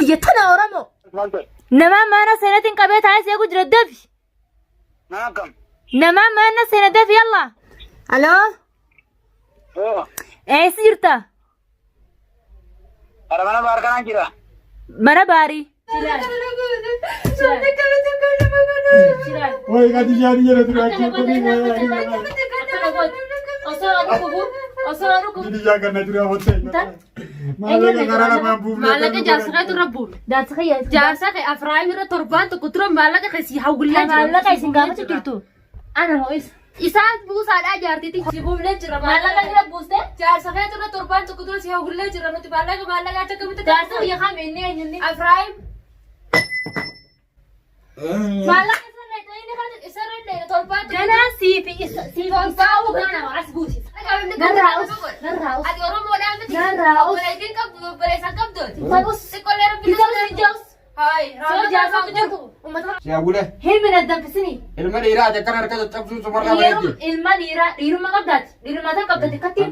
كيتنا ورمو نما ما أنا سنة قبيت عايز يقول ردفي معكم نما ما أنا سنة دفي يلا ألو إيه سيرتا أنا باركنا كذا مرا باري وای قدی جاری جره تو راکی کنی دیدی جا کرنا تو را ہوتے مالا کا کرانا مابوب مالا کا جارسخه تو ربو داتخيل جارسخه افرايم را تربان تو كتر مالا ka خسي حول لا مالا كاي سنغامة تجرتو أنا مويس إسات بوس على جارتي تي سيبوم لا جرا مالا كاي بوسته جارسخه تو تربان تو كتر سي حول لا جرا نتي مالا ka تكم داتخ يا خامني إني افرايم مالا إسرائيل تربان أنا سيفي تربان وكنا عسبوسي نراوس هذه أروم ولا أنت نراوس ولكن كم بريسان كم دول فبص سكول رب جوز هاي سو جاسو تجرتو يا ابوله هي من الدم في سني المري راجع كان ركض تبسو سمرنا بيجي يروم ما قبضت يروم ما قبضت كتير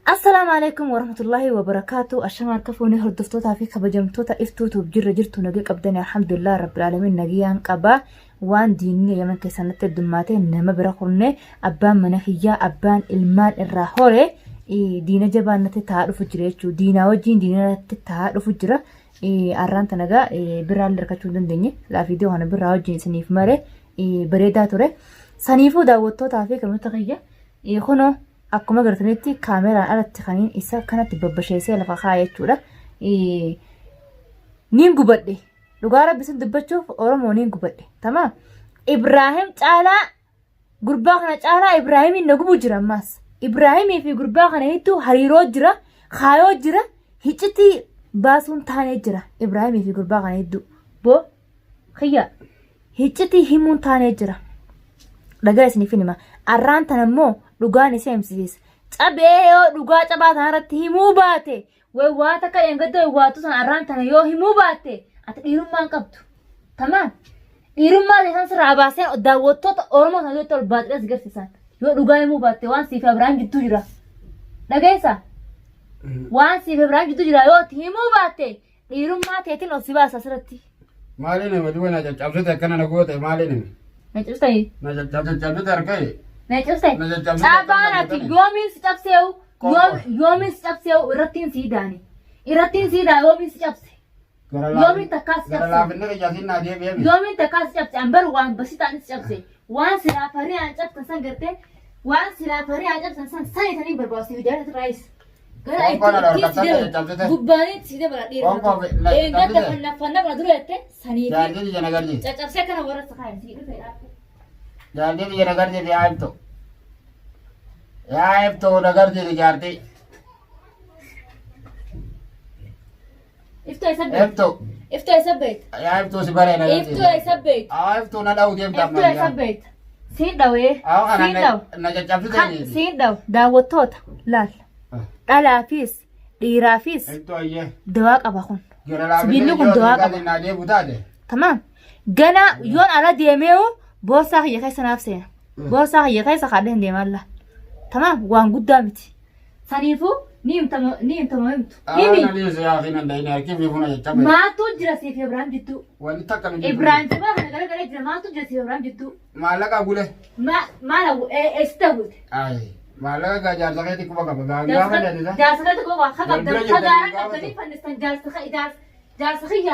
السلام عليكم ورحمة الله وبركاته الشمال كفوني هردفتوتا في كبجمتوتا افتوتو بجر جرتو نجي قبضني الحمد لله رب العالمين نجيان قبا وان ديني يمن كسنة الدماتين نما برخورني أبان منهيا أبان المال الراحوري دينا جبان نتي تعرف جريتشو دينا وجين دينا نتي تعرف جرا أران تنجا برال ركشو دندني لا فيديو هنا برا وجين سنيف مرة بريدا توري سنيفو داوتو تعرفي كم تغيّا خنو akkuma gartanitti kaameraan alatti kaniin isa kanatti babbasheessee lafa kaa'ee jechuudha. Niin gubadhe dhugaa rabbisin dubbachuuf Oromoo niin gubadhe tamam. Ibraahim caalaa gurbaa kana caalaa Ibraahimiin na gubu jira ammaas. Ibraahimii fi gurbaa kana hedduu hariiroo jira kaayoo jira hiccitii baasuun taanee jira Ibraahimii fi gurbaa kana hedduu boo kiyya hiccitii himuun taanee jira. Dhagaa isiniif hima arraan tan ammoo dhugaan isee himsiis cabee yoo dhugaa cabaa tanarratti himuu baate way waa takka engadoo waatu san arraan tana yoo himuu baate ati dhiirummaan qabdu tamam dhiirummaa isaan sirraa baasee daawwattoota Oromoo sanatti ol baadhas garsiisan yoo dhugaa himuu baate waan siif Abrahaam jidduu jira dhageessa waan siif Abrahaam jidduu jira yoo himuu baate dhiirummaa teetiin ol si baasa asirratti maali nama duwwana cabsete akkana na goote maali nama na cabsee na cabsete argee Necesite. Sabanati yomin stapseu yomin stapseu iratin sidani. Iratin sida yomin stapse. Yomin takas stapse. Gara lafinne ke jasin na dia bebe. Yomin takas stapse ambar wan basita ni stapse. Wan sila fari an stapse san gerte. Wan sila fari an stapse san sai tani berbasi hujat rais. Gara itu gubbani sida beradi. Enggak dapat fana beradu lete sani. Jadi jana garji. Stapse kana waras sakai sida fera. Jadi jana garji dia आयब तो नगर दे जाते इफ्तो ऐसा बेट आयब तो सिबारे नगर इफ्तो ऐसा बेट आयब तो ना दाऊ देम इफ्तो ऐसा बेट सीट दावे सीट दाऊ ना जब से सीट दाऊ दावतोत लाल लाफिस ديرافيس دواق أباخون سبيلكم دواق تمام جنا يون على ديميو بوسا هي كيسة نفسها بوسا هي كيسة خادين ديم الله تمام وان قدامتي صنيفو نيم تمامتو أنا ليش يا أخي ندينا كيف يفونا يتجمع ما تجرى سيف إبراهيم جدو وانت كانوا إبراهيم تبغى أنا قال جرى ما تجرى سيف إبراهيم جدو ما لك أقوله ما لو استوت أي ما لك جار سكتي كم كم جار سكتي كم خبر خدارة تبني فنستن جار سخي يا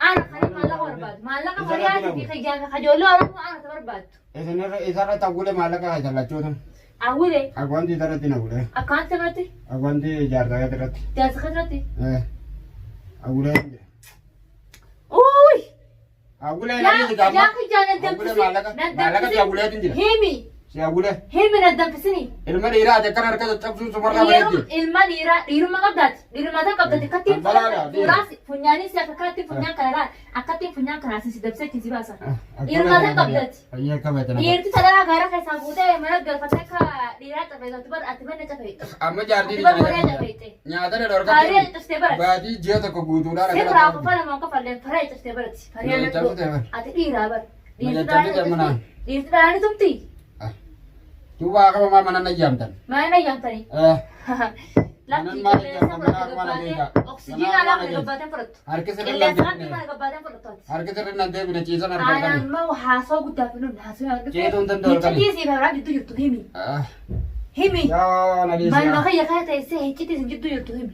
أنا خلي ما لك ورباد ما لك خلياتي في خجال خجولو أنا تبرباد إذا تقوله ما لك هذا لا تشوفه أقوله أقوانتي ترى نقوله أكانت ترى أقوانتي جار سكتي جار سكتي أقوله أوي أقوله يا أخي جانا الدم ما لك يا أقوله تنجح هيمي يا أقوله هي من الدم في سني المال يراد كان ركض تبصر سمرنا بيجي المال يراد ما قبضت ما قبضت كتير فراس فنياني سيفكاتي فنيان كنارا أكتير فنيان كنارا سيدبسة كذي باسا ما قبضت هي كم تنا يرتي ترى غيره كسبوده مرة قلفتك يراد تبغى تبغى أتمنى تبغى أما جاردي نيادا لورك كاري تستبرد بعدي جيتا كبودونا سيفرا كفلا ما كفلا فرا تستبرد فريانا أتكي رابر يرتي تمتي Coba kamu mana nak jam tan? Mana yang tadi? Lakki Maal qilleensa jedhama? fudhate Maal gabbaatee oksijiina alaa kana gabbaateen fudhattu. Harki sirrii Qilleensa nan kan deebine. kana gabbaateen fudhattu. Harki sirrii nan deebine ciisan Ayaan argatanii. immoo haasoo guddaa fi nuti haasoo yaa dhufe. Jeetuun danda'u kan. Hiccitii siif irraa jidduu jirtu himi. Ah, Himi. yaa na dhiisa. Maaluma kiyya kana ta'e hiccitii sin jidduu jirtu himi.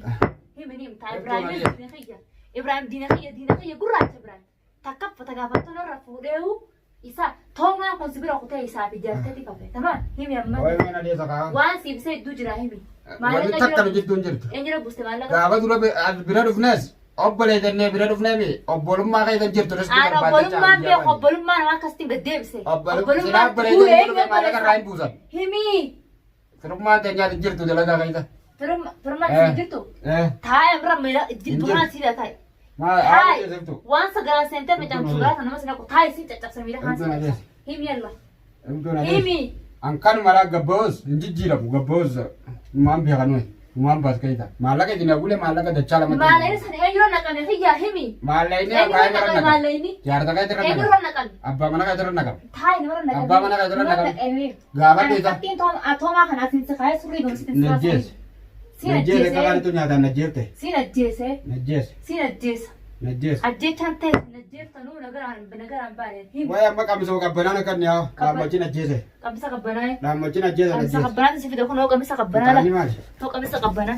Himi ni himta. Ibraahim diina kiyya. Ibraahim diina kiyya gurraacha Ibraahim. Takkaffata gaafattoon irra fuudheehu isa toomaa kun sibira kutee isaa fi jaartetti qabe. Tamaa himi amma. Wayi mee na dhiisa kaa. Waan siibsee iddoo jira himi. Wanti takka nu jidduun jirtu. Eenyudha buuste maallaqa? Gaafa dura bira dhufnes obbolee jennee bira dhufneemi obbolummaa keessa jirtu riskii Aan obbolummaan beeku obbolummaan waan akkasitti gaddeebise. Silaa obbolee jennee dhufe maallaqa irraa hin buusan. Himii. Firummaan teenyaati jirtu dalagaa keessa. Firummaan isin jirtu. Taa'ee bira miila duraan siidha taa'e. Maal haala keessattu. Waan sagaraa seentee facaamu sagaraa sana nama sinaqu taa'e siin caccabsa miila kaan siin. Himii alla. Himii. Ankan maraa gabboos hin jijjiiramu gabboos maan beekanu maan baas keessa maallaqa isin agulee maallaqa dachaa lama. Maallaqa sana eenyuun naqame fiyyaa himii. Maallaqni abbaa irra naqame. Maallaqa. Jaarta keessa irra Eenyuun naqame. naqame. Abbaa mana keessa irra naqame. Taa'e nama naqame. Abbaa mana keessa irra naqame. Gaafa dhiisa. Fakkiin toomaa kanaa siin sakaayee surrii gamsitin Najjees. Najjees kakaritu nyaataan najjeefte. Siin ajjeese. Najjees. Siin ajjeesa. Najjees. Ajjechaan ta'e najjeeftanuu nagaraan baaneen. Wayi amma qabsoo qabbanaan akka inni haa dhaammachiin ajjeese. Qabisa qabbanaa'e. Dhaammachiin ajjeese Qabisa najjees. qabbanaa si fide kun hoo qabisa qabbanaa Taa'anii la. maali? Hoo qabisa qabbanaa.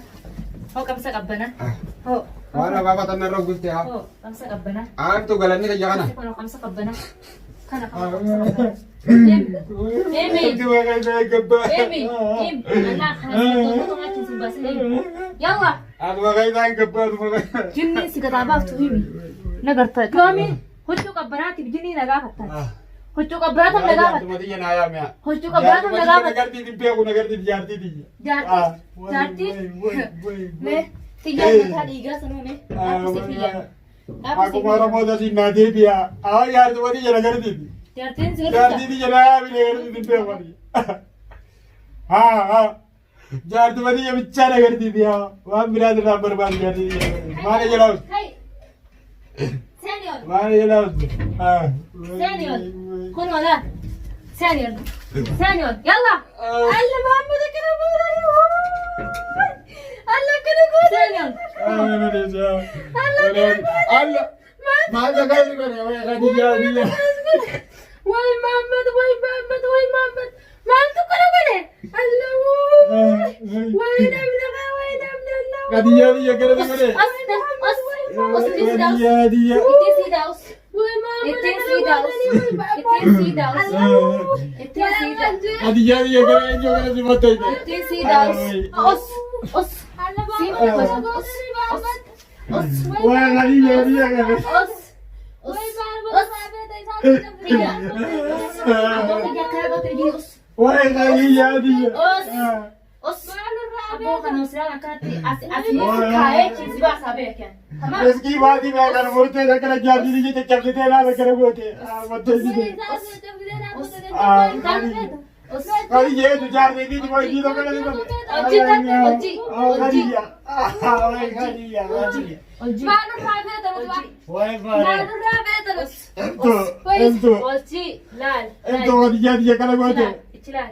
Hoo qabisa qabbanaa. Hoo. Waan lafaa fatan irra guutte haa. Hoo qabisa qabbanaa. Aartu galanni kiyya kana. Kun hoo qabisa qabbanaa. Kana qabisa. Emi. Emi. Allah kana tokko machin sin baasee. Yalla. Aduma kaisaan gabbaa aduma kaisaan. Jinni si kataabaaftu himi. Nagarta. Kami huccuu qabbanaatiif jinni nagaa fattaa. Huccuu qabbanaatiif nagaa fattaa. Aduma xiyya naa yaame haa. Huccuu qabbanaatiif nagaa fattaa. Nagartii beeku nagartii jaartii xiyya. Jaartii. Mee xiyyaa mataa dhiigaa sanuu mee. Dhaabbise xiyyaa. Akkuma Oromoota siin naa deebi'a. Haa yaartuma xiyya nagartii. Jaartiin si Jaartii xiyya naa yaame nagartii beeku. Haa. Jaartuma xiyya bichaa nagartii haa. Waan biraa irraa barbaadu jaartii xiyya. Maal jedhamu? Senior. Maal jedhamu? Senior. Kun wala. Senior. Senior. Yalla. Allah Muhammad kana boodani. Allah kana boodani. Senior. Allah. Maal jagai kare wai kadi jadi. Wai Muhammad. Maal tu kana bane? Allah. Wai namna Allah. Kadi jadi ya kare kare. Os this down. Jadi ya. It is down. It is down. It is down. It is down. Kadi jadi ya kare jo kare si matai. It is down. Os. See os. Wah kadi jadi ya kare. Os. Tidak. Aku kerja kerja kerja os. Wah kadi jadi ya. Os. Aku kan usirana kati asi kaya kizba sabe kan. Tamam. Eski wadi me kare murte da kare jadi ni je chapte na kare bote. Matai ni. Os. Kadi ye tu jar de di moi di do kare ni. Oji. Kadi ya. Wah kadi ya. Oji. Wah Ento. Oji. Lal. Ento kadi jadi ya kare bote. Ichilal.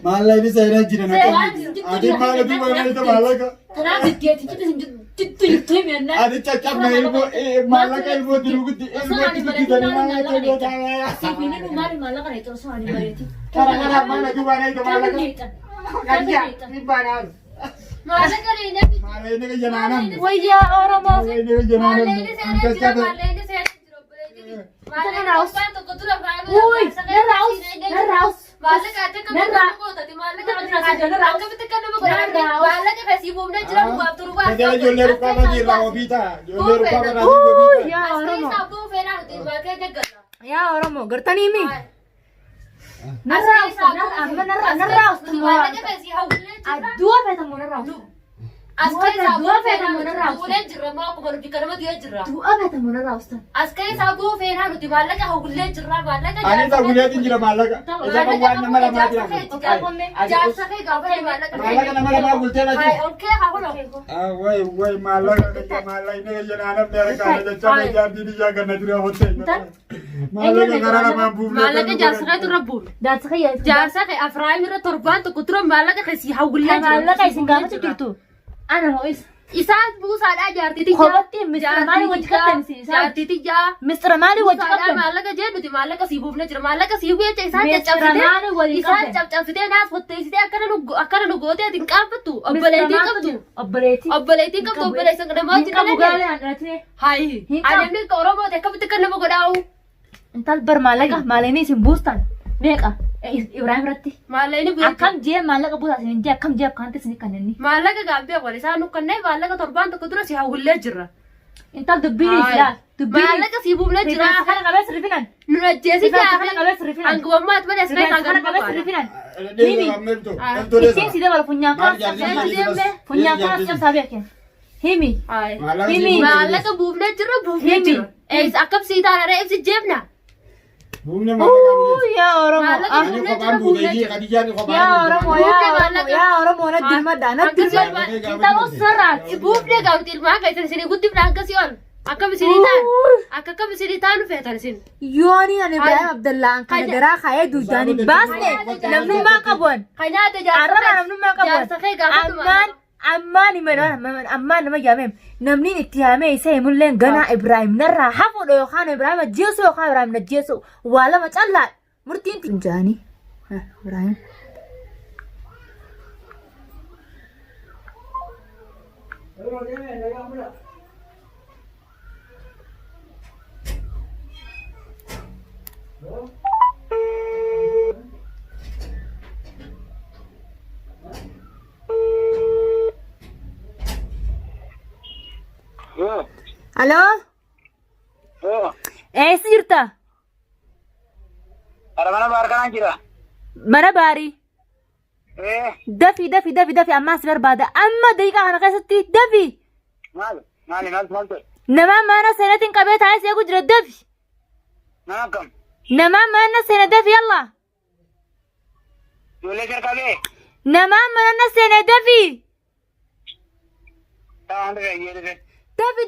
Malah ini saya rajin anak. Adi malah tu mana itu malah ke? Adi cakap na ilmu, malah ke ilmu ilmu itu dari mana itu dia tahu. Kadang-kadang mana tu mana itu malah ke? Kerja di mana? maallaqa leenjii Maaleen ka janaanan. Wayyaa Oromoo. Maaleen ka janaanan. maalleen seera jira maalleen seera jira obboleettii maalleen abbaan tokko dura Uy, narraus. maallaqa akka nama gootati maallaqa akkamitti akka nama godhate maallaqa kasii buufnee jira dhugaaf turu waa Kajala ijoollee rukkaba jirra ofiita. Ijoollee rukkaba naanii Uy, ofiita. yaa askee Oromoo. isaa bu'uu feenaa nuti maakee jaggalla Yaa Oromoo gartanii mi? Narraus, Narraus. maallaqa kasii hawwilee jira Addua feetamu narraus. askee isaa bu'uu Du'a feenaa feetamu narraa nuti fuulee jirra maa akkuma nuti kanama dhi'ee jirra Du'a feetamu narraus tan. askee isaa bu'uu feenaa nuti maallaqa hawwilee jirra maallaqa Ani isa guleetiin jira maallaqa. Isa kan waan nama lamaa jira. jaarsa kee gaafa maallaqa Maallaqa nama lamaa gultee na jira. onkee haa kun Way maallaqa kan maallaqa inni janaanan beera kaana jecha na jaartii biyyaa ganna jira hotte. Maallaqa gara lamaan buufnee. maallaqa jaarsa kee turre buun Jaarsa kiyya. jaarsa kee afraayim irra torbaan tokko ture maallaqa keessi hawwilee Maallaqa isin gaafachuu jirtu. Ana moo isa. isaan buusaadhaa jaartiiti Kophaatti mistira maali wajji kattansi isaa. jaartiiti jaa Mistira maali wajji buusaadhaa kattan. maallaqa jee nuti maallaqa sii buufne jira maallaqa sii bu'ee isaan Mistira maali walii isaan qabdan. cabcabsitee naas qotteessitee akkana nu gootee ati hin qaanfattu obboleettii qabdu Obboleettii. obboleettiin qabdu obboleessan nama wajji Hin qabu dhalatee gaalee handhalatee. hayi Hin qabu. ani akka oromooti akkamitti akka nama godhaa'u Intal bar maallaqa maaleenii isin buustan. Meeqa? Ibrahim irratti. maalleeni beeku Akkam jee maallaqa buusaa isin jee akkam jee akkaanti isin kanneen. maallaqa gaabbee wal isaan nukkannee maallaqa torbaan tokko dura si hawwillee jirra Intal dubbiin isilaal. Dubbiin. maallaqa sii buufnee jira Rifeensa kana qabees rifinan. nu ajjeesi Rifeensa kana qabees rifinan. hangumammaat malee asirraa Rifeensa kana kan qabees barbaada rifinan. Himi. Ittiin si dabala funyaan kaasa. Funyaan kaasa cabsaa beekeen. Himi. Himi. maallaqa buufnee jirra buufnee Himi. jirra akkam sii taana re'eebsi jeefna Buufnee maallaqa. Yaa Oromoo. Maallaqa Ani kophaan buutee Khadijaan Yaa kophaan. Oromoo. Yaa Oromoo na dirmadha. Na dirmadha. Intaloo sarraati. buufnee gaafti ilmaa keessan isinii guddifna akkasii ol akkam isinii taan akkam isinii taan feetan isin Yooni ani Ibrahim Abdallah an kana garaa kaayee duudaan hin baasne namnummaa qabuun. kan nyaata Arraba namnummaa jaarsa kee qabuun. gaafatu Ammaan nama jaamee namni itti yaamee isa himulleen ganaa Ibrahim narraa hafuudha yookaan Ibrahim ajjeesu yookaan Ibrahim ajjeesu waa lama callaa murtiin tinjaanii. Ibrahim. Aloo? Eessa jirta? Ada mana baar kanaan jira? Mana baarii. Dafi ammaas barbaada. Amma daqiiqaa kana keessatti dafi. Maali ta'e? Nama mana seenatiin qabee taa'ee seequ jira dafi. Nama kam? Nama mana seena dafi yalla. Ijoollee jalqabee? Nama mana seena dafi. Taa handa fayyee dhufe. Dafi.